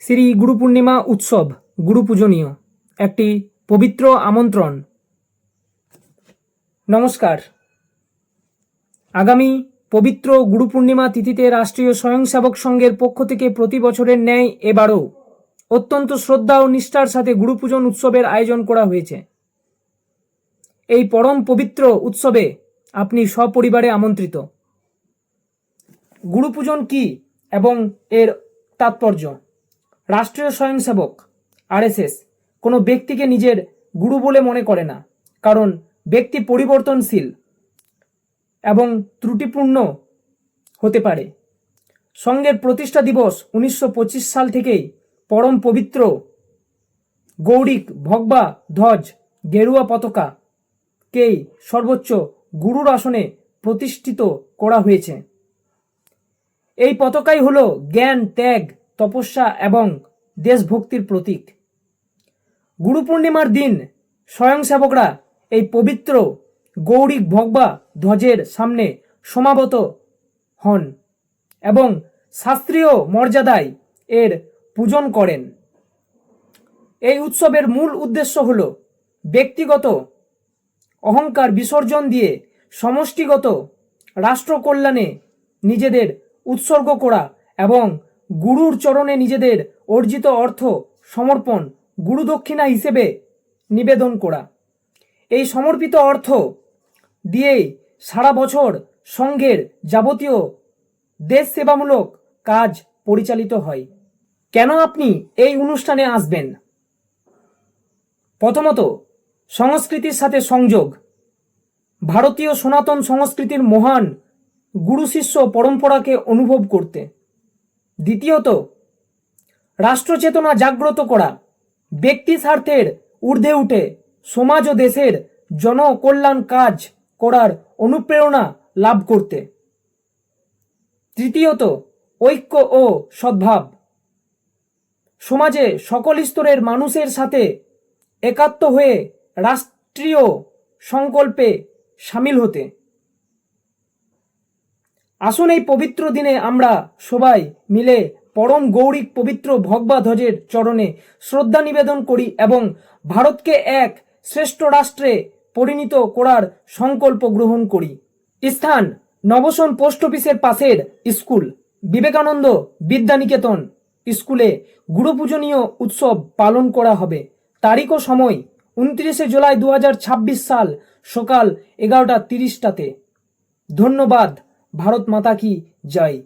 শ্রী গুরু পূর্ণিমা উৎসব গুরু পূজনীয় একটি পবিত্র আমন্ত্রণ। নমস্কার। আগামী পবিত্র গুরু পূর্ণিমা তিথিতে রাষ্ট্রীয় স্বয়ংসেবক সংঘের পক্ষ থেকে প্রতি বছরের ন্যায় এবারও অত্যন্ত শ্রদ্ধা ও নিষ্ঠার সাথে গুরু পূজন উৎসবের আয়োজন করা হয়েছে। এই পরম পবিত্র উৎসবে আপনি সপরিবারে আমন্ত্রিত। গুরু পূজন কি এবং এর তাৎপর্য। রাষ্ট্রীয় স্বয়ংসেবক আরএসএস কোনো ব্যক্তিকে নিজের গুরু বলে মনে করে না, কারণ ব্যক্তি পরিবর্তনশীল এবং ত্রুটিপূর্ণ হতে পারে। সংঘের প্রতিষ্ঠা দিবস 1925 সাল থেকেই পরম পবিত্র গৌড়িক ভগবা ধ্বজ গেরুয়া পতাকাকেই সর্বোচ্চ গুরুর আসনে প্রতিষ্ঠিত করা হয়েছে। এই পতাকাই হলো জ্ঞান, ত্যাগ, তপস্যা এবং দেশভক্তির প্রতীক। গুরু পূর্ণিমার দিন স্বয়ংসেবকরা এই পবিত্র গৌড়িক ভগবা ধ্বজের সামনে সমাবেত হন এবং শাস্ত্রীয় মর্যাদায় এর পূজন করেন। এই উৎসবের মূল উদ্দেশ্য হল ব্যক্তিগত অহংকার বিসর্জন দিয়ে সমষ্টিগত রাষ্ট্র কল্যাণে নিজেদের উৎসর্গ করা এবং গুরুর চরণে নিজেদের অর্জিত অর্থ সমর্পণ গুরু দক্ষিণা হিসেবে নিবেদন করা। এই সমর্পিত অর্থ দিয়েই সারা বছর সংঘের যাবতীয় দেশ সেবামূলক কাজ পরিচালিত হয়। কেন আপনি এই অনুষ্ঠানে আসবেন? প্রথমত, সংস্কৃতির সাথে সংযোগ। ভারতীয় সনাতন সংস্কৃতির মহান গুরু শিষ্য পরম্পরাকে অনুভব করতে। দ্বিতীয়ত, রাষ্ট্রচেতনা জাগ্রত করা। ব্যক্তি স্বার্থের ঊর্ধ্বে উঠে সমাজ ও দেশের জনকল্যাণ কাজ করার অনুপ্রেরণা লাভ করতে। তৃতীয়ত, ঐক্য ও সদ্ভাব। সমাজে সকল স্তরের মানুষের সাথে একাত্ম হয়ে রাষ্ট্রীয় সংকল্পে সামিল হতে। আসুন এই পবিত্র দিনে আমরা সবাই মিলে পরম গৌড়িক পবিত্র ভগবা ধ্বজের চরণে শ্রদ্ধা নিবেদন করি এবং ভারতকে এক শ্রেষ্ঠ রাষ্ট্রে পরিণত করার সংকল্প গ্রহণ করি। স্থান: নবসন পোস্ট অফিসের পাশের স্কুল বিবেকানন্দ বিদ্যানিকেতন স্কুলে গুরু পূজনীয় উৎসব পালন করা হবে। তারিখ ও সময়: 29 জুলাই 2026 সাল সকাল 11:30টাতে। ধন্যবাদ। ভারত মাতা কি জয়।